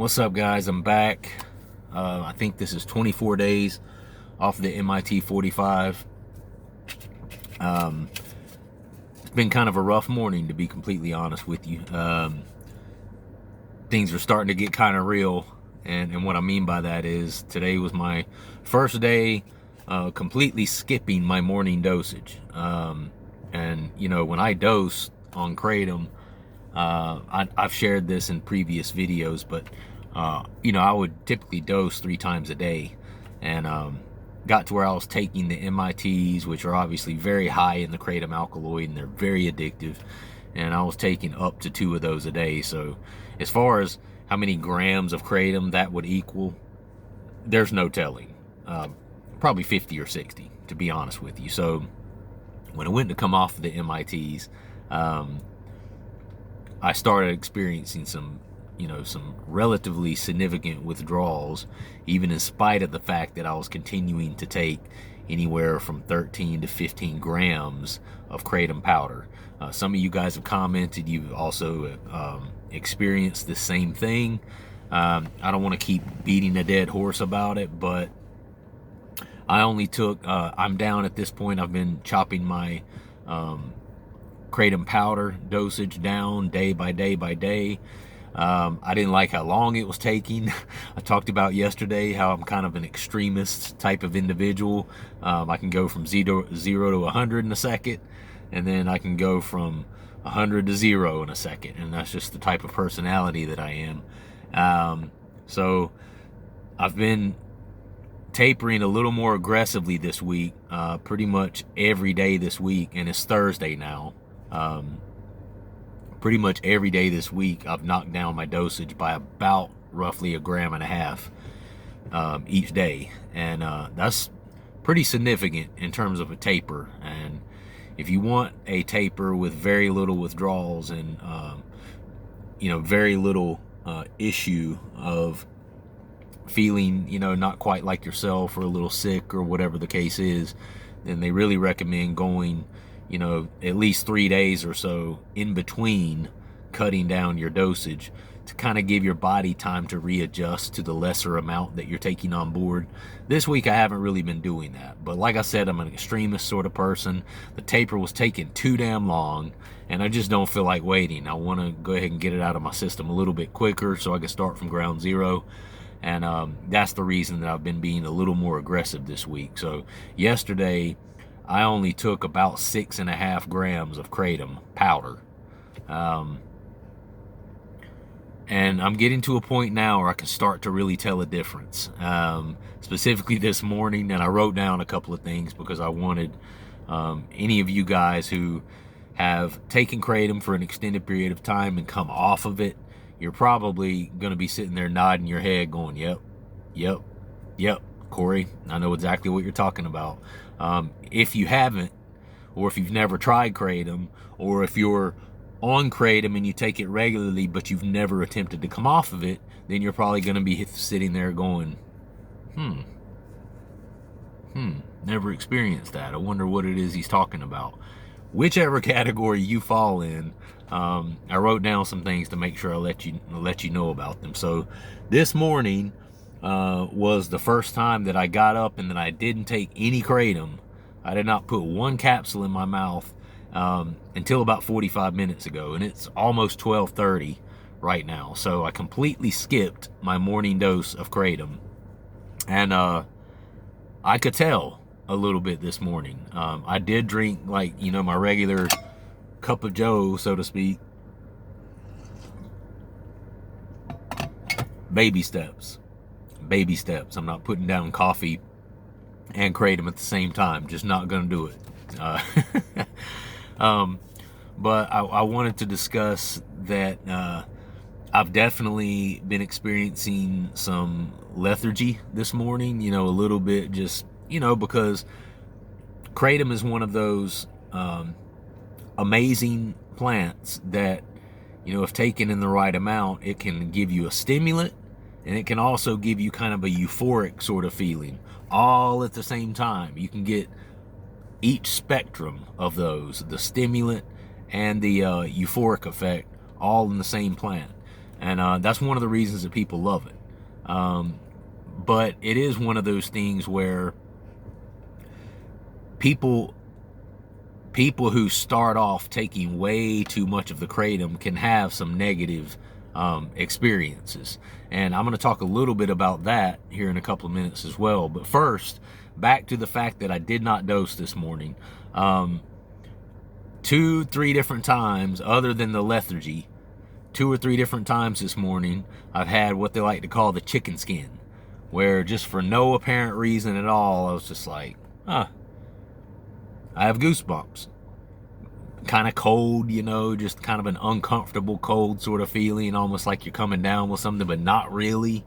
What's up, guys? I'm back. I think this is 24 days off the MIT 45. It's been kind of a rough morning, to be completely honest with you. Things are starting to get kind of real, and what I mean by that is today was my first day completely skipping my morning dosage. And when I dose on Kratom, I've shared this in previous videos, but I would typically dose 3 times a day, and got to where I was taking the MITs, which are obviously very high in the kratom alkaloid, and they're very addictive, and I was taking up to 2 of those a day. So as far as how many grams of kratom that would equal, there's no telling. Probably 50 or 60, to be honest with you. So when I went to come off the MITs, I started experiencing some relatively significant withdrawals, even in spite of the fact that I was continuing to take anywhere from 13 to 15 grams of kratom powder. Some of you guys have commented you've also experienced the same thing. I don't want to keep beating a dead horse about it, but I only took, I'm down at this point. I've been chopping my kratom powder dosage down day by day by day. I didn't like how long it was taking. I talked about yesterday how I'm kind of an extremist type of individual. I can go from 0 to 100 in a second, and then I can go from 100 to 0 in a second, and that's just the type of personality that I am. So I've been tapering a little more aggressively this week, pretty much every day this week, and it's Thursday now. Pretty much every day this week I've knocked down my dosage by about roughly 1.5 grams each day, and that's pretty significant in terms of a taper. And if you want a taper with very little withdrawals and very little issue of feeling not quite like yourself or a little sick or whatever the case is, then they really recommend going at least 3 days or so in between cutting down your dosage to kind of give your body time to readjust to the lesser amount that you're taking on board. This week I haven't really been doing that, but like I said, I'm an extremist sort of person. The taper was taking too damn long, and I just don't feel like waiting. I want to go ahead and get it out of my system a little bit quicker so I can start from ground zero. And that's the reason that I've been being a little more aggressive this week. So yesterday I only took about 6.5 grams of kratom powder. And I'm getting to a point now where I can start to really tell a difference. Specifically this morning, and I wrote down a couple of things because I wanted any of you guys who have taken kratom for an extended period of time and come off of it, you're probably going to be sitting there nodding your head going, yep, Corey, I know exactly what you're talking about. If you haven't, or if you've never tried kratom, or if you're on kratom and you take it regularly but you've never attempted to come off of it, then you're probably going to be sitting there going, never experienced that. I wonder what it is he's talking about. Whichever category you fall in, I wrote down some things to make sure I let you know about them. So this morning was the first time that I got up and that I didn't take any kratom. I did not put one capsule in my mouth until about 45 minutes ago, and it's almost 12:30 right now. So I completely skipped my morning dose of kratom, and I could tell a little bit this morning. I did drink my regular cup of joe, so to speak. Baby steps. I'm not putting down coffee and kratom at the same time. Just not gonna do it. But I wanted to discuss that I've definitely been experiencing some lethargy this morning, a little bit, just because kratom is one of those amazing plants that if taken in the right amount, it can give you a stimulant, and it can also give you kind of a euphoric sort of feeling all at the same time. You can get each spectrum of those, the stimulant and the euphoric effect, all in the same plant. And that's one of the reasons that people love it. But it is one of those things where people who start off taking way too much of the Kratom can have some negative experiences. And I'm going to talk a little bit about that here in a couple of minutes as well. But first, back to the fact that I did not dose this morning. 2-3 different times, other than the lethargy, 2 or 3 different times this morning, I've had what they like to call the chicken skin, where just for no apparent reason at all, I was just like, I have goosebumps. Kind of cold, just kind of an uncomfortable cold sort of feeling, almost like you're coming down with something, but not really.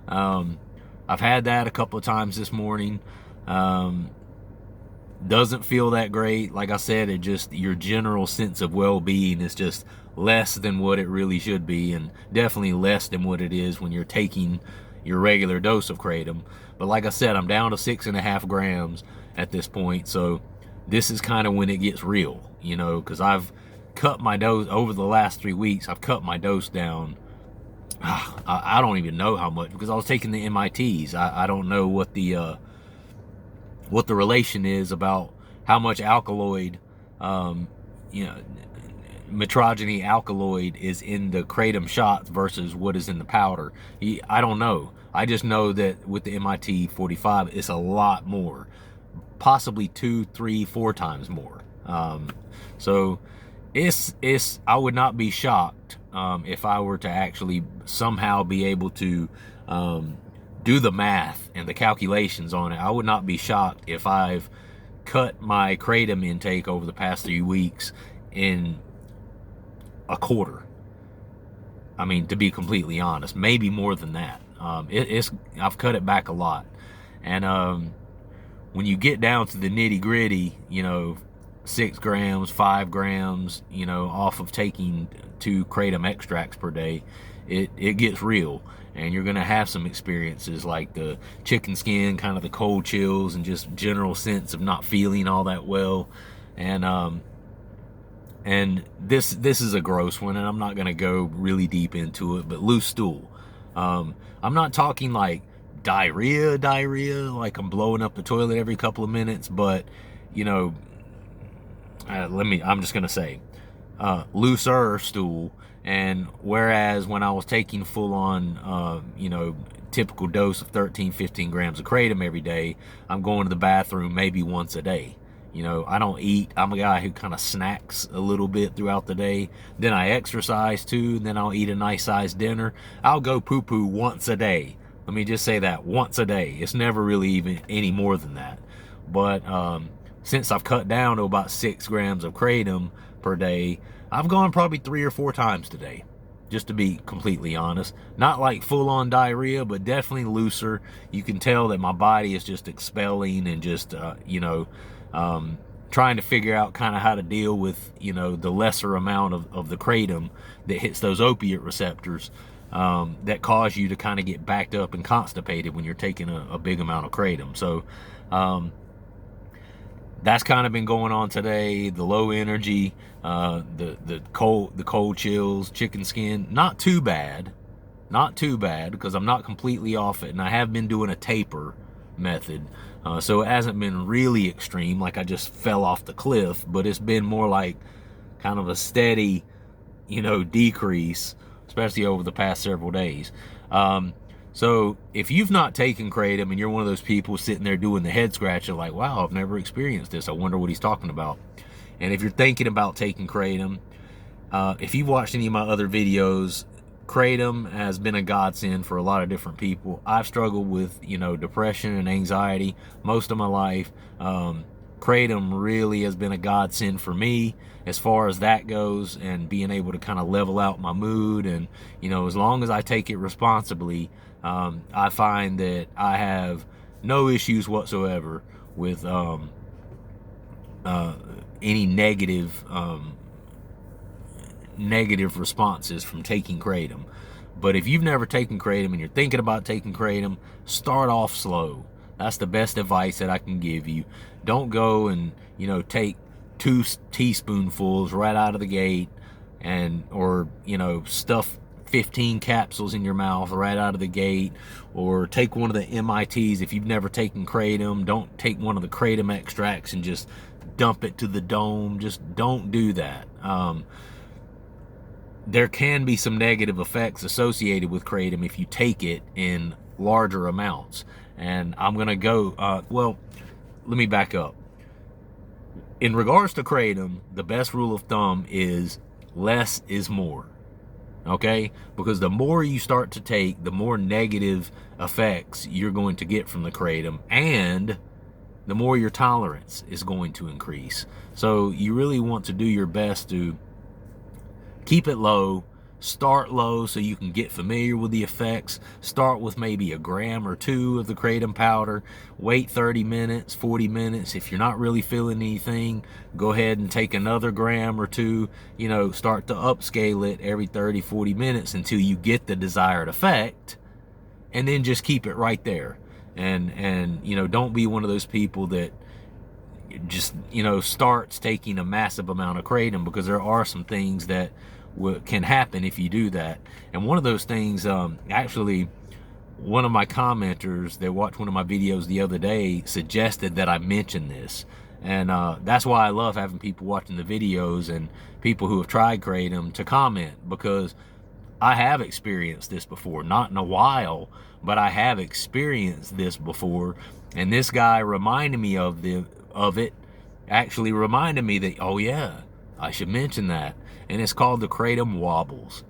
I've had that a couple of times this morning. Doesn't feel that great. Like I said, it just, your general sense of well-being is just less than what it really should be, and definitely less than what it is when you're taking your regular dose of Kratom. But like I said, I'm down to 6.5 grams at this point, so this is kind of when it gets real, because I've cut my dose over the last 3 weeks. I've cut my dose down. I don't even know how much, because I was taking the MITs. I don't know what the relation is about how much alkaloid, metrogeny alkaloid is in the Kratom shots versus what is in the powder. I don't know. I just know that with the MIT 45, it's a lot more, possibly 2, 3, 4 times more. So I would not be shocked if I were to actually somehow be able to do the math and the calculations on it. I would not be shocked if I've cut my Kratom intake over the past 3 weeks in a quarter. I mean, to be completely honest, maybe more than that. I've cut it back a lot. And when you get down to the nitty gritty, 6 grams, 5 grams, off of taking 2 Kratom extracts per day, it gets real. And you're going to have some experiences like the chicken skin, kind of the cold chills, and just general sense of not feeling all that well. And this is a gross one, and I'm not going to go really deep into it, but loose stool. I'm not talking like diarrhea, like I'm blowing up the toilet every couple of minutes, but, I'm just going to say, looser stool. And whereas when I was taking full on, typical dose of 13, 15 grams of Kratom every day, I'm going to the bathroom maybe once a day. I don't eat. I'm a guy who kind of snacks a little bit throughout the day. Then I exercise too. And then I'll eat a nice sized dinner. I'll go poo-poo once a day. Let me just say that, once a day. It's never really even any more than that. But since I've cut down to about 6 grams of Kratom per day, I've gone probably 3 or 4 times today, just to be completely honest. Not like full-on diarrhea, but definitely looser. You can tell that my body is just expelling and just, trying to figure out kind of how to deal with, the lesser amount of the Kratom that hits those opiate receptors that cause you to kind of get backed up and constipated when you're taking a big amount of Kratom. So that's kind of been going on today. The low energy, the cold chills, chicken skin, not too bad, because I'm not completely off it, and I have been doing a taper method, so it hasn't been really extreme, like I just fell off the cliff, but it's been more like kind of a steady, decrease, especially over the past several days. So if you've not taken Kratom and you're one of those people sitting there doing the head scratcher like, wow, I've never experienced this, I wonder what he's talking about. And if you're thinking about taking Kratom, if you've watched any of my other videos, Kratom has been a godsend for a lot of different people. I've struggled with, depression and anxiety most of my life. Kratom really has been a godsend for me as far as that goes, and being able to kind of level out my mood. And, as long as I take it responsibly, I find that I have no issues whatsoever with any negative responses from taking Kratom. But if you've never taken Kratom and you're thinking about taking Kratom, start off slow. That's the best advice that I can give you. Don't go and, take 2 teaspoonfuls right out of the gate, or stuff 15 capsules in your mouth right out of the gate, or take one of the MITs. If you've never taken Kratom, don't take one of the Kratom extracts and just dump it to the dome. Just don't do that. There can be some negative effects associated with Kratom if you take it in larger amounts. And I'm going to go, well, let me back up. In regards to Kratom, the best rule of thumb is less is more. Okay? Because the more you start to take, the more negative effects you're going to get from the Kratom, and the more your tolerance is going to increase. So you really want to do your best to keep it low. Start low so you can get familiar with the effects. Start with maybe a gram or 2 of the Kratom powder. Wait 30 minutes, 40 minutes. If you're not really feeling anything, go ahead and take another gram or 2. You know, start to upscale it every 30, 40 minutes until you get the desired effect. And then just keep it right there. And you know, don't be one of those people that just, you know, starts taking a massive amount of Kratom, because there are some things that can happen if you do that. And one of those things, actually, one of my commenters that watched one of my videos the other day suggested that I mention this. And that's why I love having people watching the videos and people who have tried Kratom to comment, because I have experienced this before. Not in a while, but I have experienced this before. And this guy reminded me of it, actually reminded me that, oh yeah, I should mention that. And it's called the Kratom wobbles.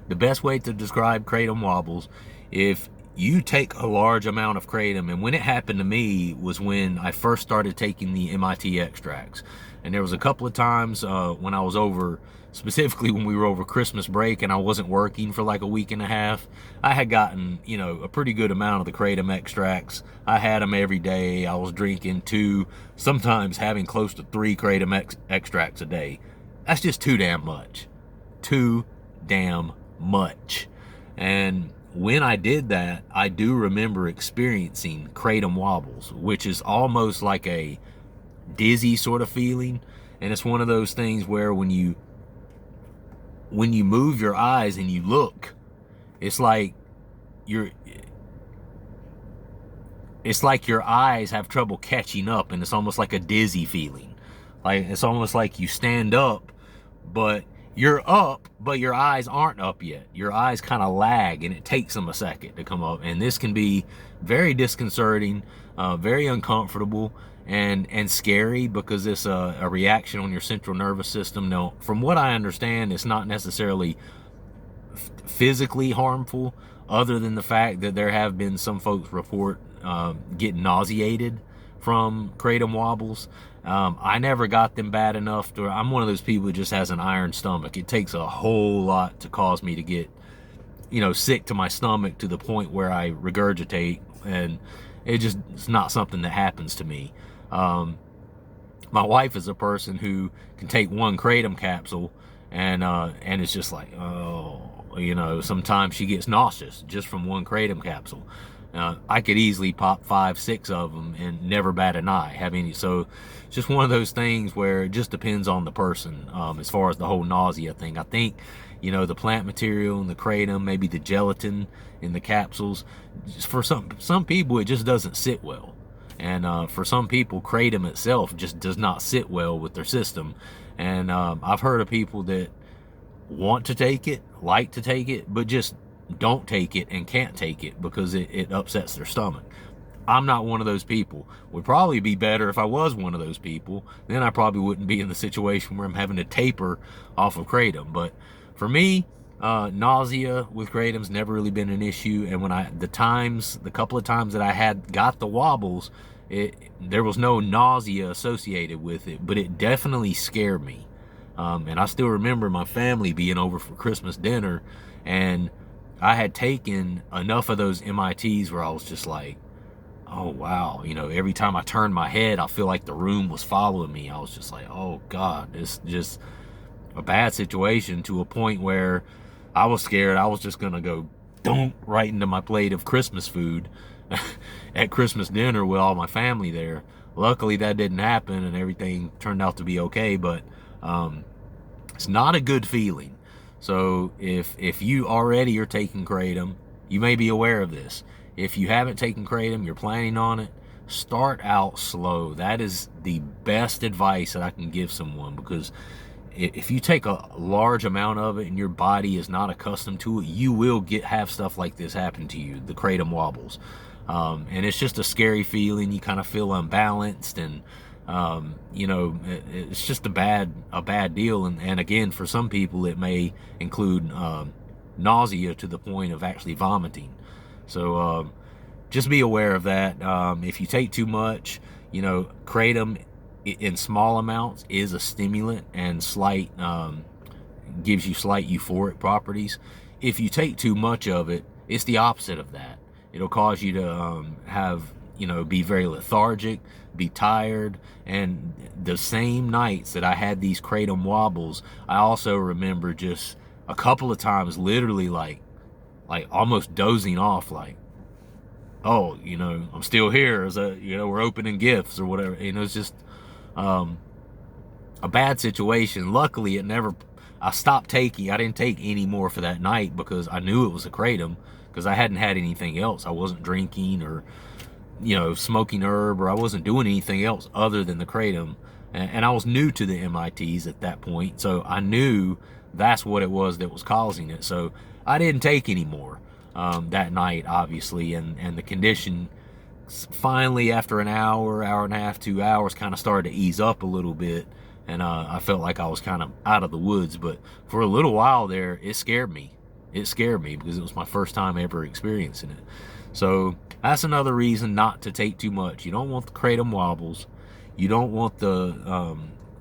The best way to describe Kratom wobbles, if you take a large amount of Kratom, and when it happened to me was when I first started taking the MIT extracts. And there was a couple of times when I was over, specifically when we were over Christmas break and I wasn't working for like a week and a half, I had gotten, you know, a pretty good amount of the Kratom extracts. I had them every day. I was drinking 2, sometimes having close to 3 Kratom extracts a day. That's just too damn much. Too damn much. And when I did that, I do remember experiencing Kratom wobbles, which is almost like a dizzy sort of feeling. And it's one of those things where when you move your eyes and you look, it's like your eyes have trouble catching up, and it's almost like a dizzy feeling. Like it's almost like you stand up, but you're up, but your eyes aren't up yet. Your eyes kind of lag, and it takes them a second to come up. And this can be very disconcerting, very uncomfortable, and scary, because it's a reaction on your central nervous system. Now, from what I understand, it's not necessarily physically harmful, other than the fact that there have been some folks report getting nauseated from Kratom wobbles. I never got them bad enough to, I'm one of those people who just has an iron stomach. It takes a whole lot to cause me to get, you know, sick to my stomach to the point where I regurgitate, and it's not something that happens to me. My wife is a person who can take 1 Kratom capsule and it's just like, oh, you know, sometimes she gets nauseous just from 1 Kratom capsule. I could easily pop 5, 6 of them and never bat an eye, have any. So it's just one of those things where it just depends on the person, as far as the whole nausea thing. I think, you know, the plant material and the Kratom, maybe the gelatin in the capsules, just for some people, it just doesn't sit well. And for some people, Kratom itself just does not sit well with their system. And I've heard of people that want to take it, like to take it, but just don't take it and can't take it because it upsets their stomach. I'm not one of those people. Would probably be better if I was one of those people. Then I probably wouldn't be in the situation where I'm having to taper off of Kratom. But for me, nausea with Kratom's never really been an issue. And when the couple of times that I got the wobbles, there was no nausea associated with it, but it definitely scared me. And I still remember my family being over for Christmas dinner, and I had taken enough of those MITs where I was just like, oh wow, you know, every time I turned my head, I feel like the room was following me. I was just like, oh God, this is just a bad situation, to a point where I was scared I was just gonna go dump right into my plate of Christmas food at Christmas dinner with all my family there. Luckily that didn't happen and everything turned out to be okay, but it's not a good feeling. So if you already are taking Kratom, you may be aware of this. If you haven't taken Kratom, you're planning on it, start out slow. That is the best advice that I can give someone, because if you take a large amount of it and your body is not accustomed to it, you will have stuff like this happen to you, the Kratom wobbles. And it's just a scary feeling. You kind of feel unbalanced, and it's just a bad deal. And again, for some people, it may include nausea to the point of actually vomiting. So just be aware of that. If you take too much, Kratom in small amounts is a stimulant and gives you slight euphoric properties. If you take too much of it, it's the opposite of that. It'll cause you to be very lethargic, be tired. And the same nights that I had these Kratom wobbles, I also remember just a couple of times literally like almost dozing off, like, oh, I'm still here, as we're opening gifts or whatever. It's just a bad situation. Luckily, I stopped taking. I didn't take any more for that night because I knew it was a Kratom, because I hadn't had anything else. I wasn't drinking or smoking herb, or I wasn't doing anything else other than the Kratom. And I was new to the MITs at that point, so I knew that's what it was that was causing it. So I didn't take any more that night, obviously, and the condition finally, after an hour and a half, 2 hours, kind of started to ease up a little bit, and I felt like I was kind of out of the woods. But for a little while there, it scared me. It scared me because it was my first time ever experiencing it. So that's another reason not to take too much. You don't want the Kratom wobbles. You don't want the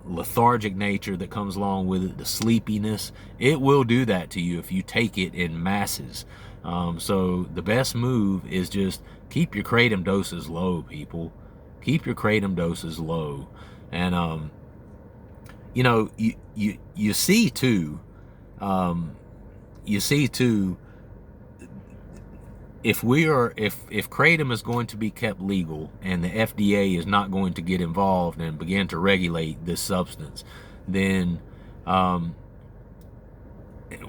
lethargic nature that comes along with it, the sleepiness. It will do that to you if you take it in masses. So the best move is just keep your Kratom doses low, people. Keep your Kratom doses low. And you see too, if Kratom is going to be kept legal and the FDA is not going to get involved and begin to regulate this substance, then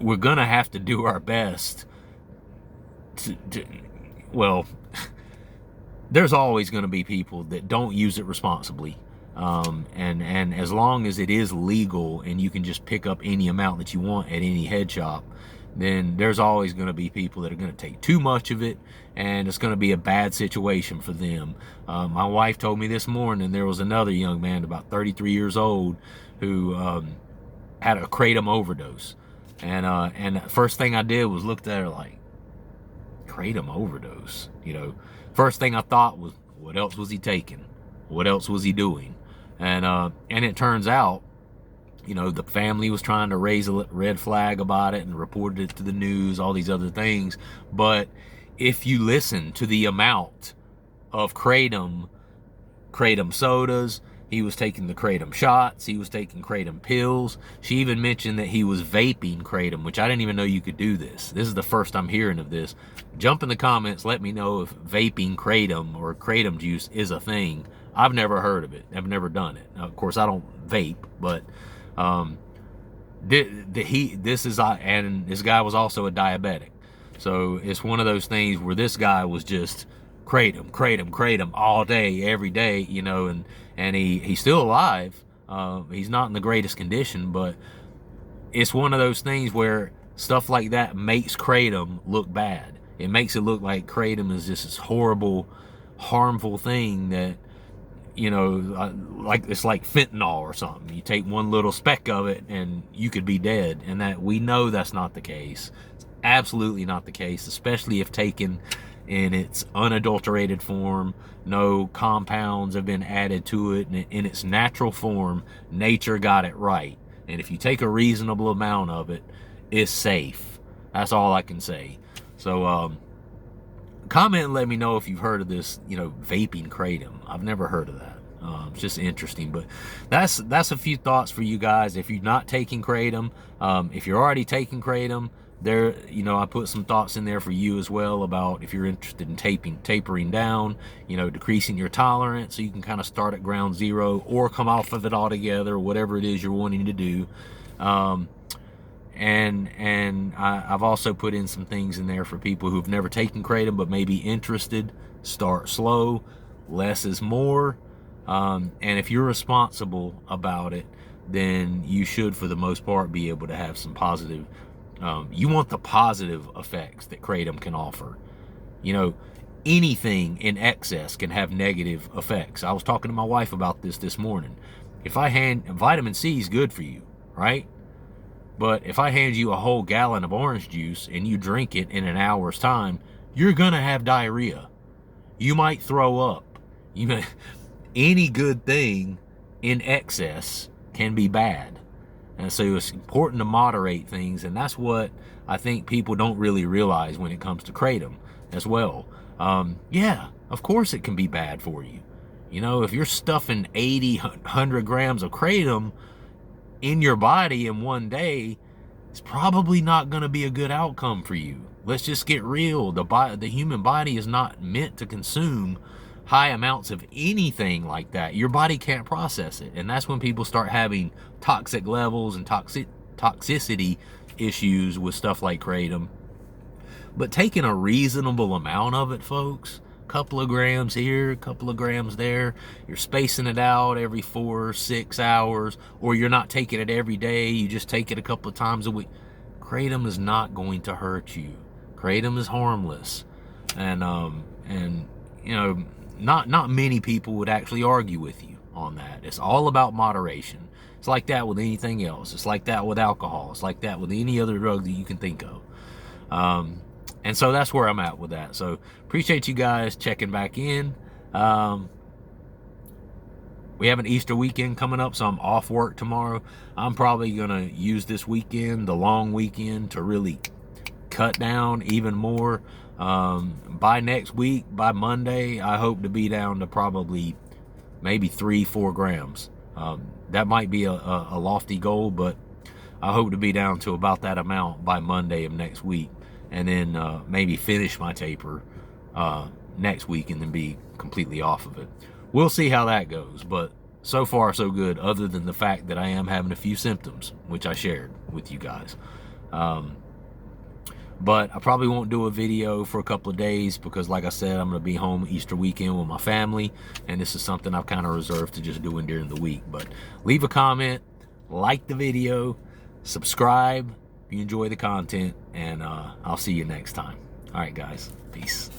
we're gonna have to do our best well, there's always going to be people that don't use it responsibly. And as long as it is legal and you can just pick up any amount that you want at any head shop, then there's always going to be people that are going to take too much of it, and it's going to be a bad situation for them. My wife told me this morning there was another young man about 33 years old who had a Kratom overdose. And the first thing I did was looked at her like, Kratom overdose? First thing I thought was, what else was he taking? What else was he doing? And it turns out, the family was trying to raise a red flag about it and reported it to the news, all these other things. But if you listen to the amount of Kratom sodas, he was taking the Kratom shots, he was taking Kratom pills. She even mentioned that he was vaping Kratom, which I didn't even know you could do this. This is the first I'm hearing of this. Jump in the comments, let me know if vaping Kratom or Kratom juice is a thing. I've never heard of it. I've never done it. Now, of course, I don't vape, but this guy was also a diabetic. So it's one of those things where this guy was just Kratom all day, every day, and he's still alive. He's not in the greatest condition, but it's one of those things where stuff like that makes Kratom look bad. It makes it look like Kratom is just this horrible, harmful thing that, like it's like fentanyl or something. You take one little speck of it and you could be dead. And that we know that's not the case. It's absolutely not the case, especially if taken in its unadulterated form. No compounds have been added to it. In its natural form, nature got it right. And if you take a reasonable amount of it, it's safe. That's all I can say. So comment and let me know if you've heard of this, vaping Kratom. I've never heard of that. It's just interesting. But that's a few thoughts for you guys. If you're not taking Kratom, if you're already taking Kratom, there, I put some thoughts in there for you as well about if you're interested in tapering down, decreasing your tolerance, so you can kind of start at ground zero or come off of it altogether, whatever it is you're wanting to do. And I've also put in some things in there for people who've never taken Kratom but may be interested. Start slow, less is more, and if you're responsible about it, then you should, for the most part, be able to have some positive. You want the positive effects that Kratom can offer. You know, anything in excess can have negative effects. I was talking to my wife about this morning. If I hand vitamin C is good for you, right? But if I hand you a whole gallon of orange juice and you drink it in an hour's time, you're gonna have diarrhea. You might throw up. Any good thing in excess can be bad. And so it's important to moderate things, and that's what I think people don't really realize when it comes to Kratom as well. Yeah, of course it can be bad for you. You know, if you're stuffing 80, 100 grams of Kratom in your body in one day, it's probably not going to be a good outcome for you. Let's just get real. The human body is not meant to consume high amounts of anything like that. Your body can't process it, and that's when people start having toxic levels and toxicity issues with stuff like Kratom. But taking a reasonable amount of it, folks, couple of grams here, a couple of grams there, you're spacing it out every 4 or 6 hours, or you're not taking it every day, you just take it a couple of times a week. Kratom is not going to hurt you. Kratom is harmless. And you know, not many people would actually argue with you on that. It's all about moderation. It's like that with anything else. It's like that with alcohol. It's like that with any other drug that you can think of. And so that's where I'm at with that. So appreciate you guys checking back in. We have an Easter weekend coming up, so I'm off work tomorrow. I'm probably going to use this weekend, the long weekend, to really cut down even more. By next week, by Monday, I hope to be down to probably maybe 3-4 grams. That might be a lofty goal, but I hope to be down to about that amount by Monday of next week. And then maybe finish my taper next week and then be completely off of it. We'll see how that goes, but so far so good, other than the fact that I am having a few symptoms, which I shared with you guys. But I probably won't do a video for a couple of days because, like I said, I'm going to be home Easter weekend with my family, and this is something I've kind of reserved to just doing during the week. But leave a comment, like the video, subscribe if you enjoy the content, and I'll see you next time. All right, guys. Peace.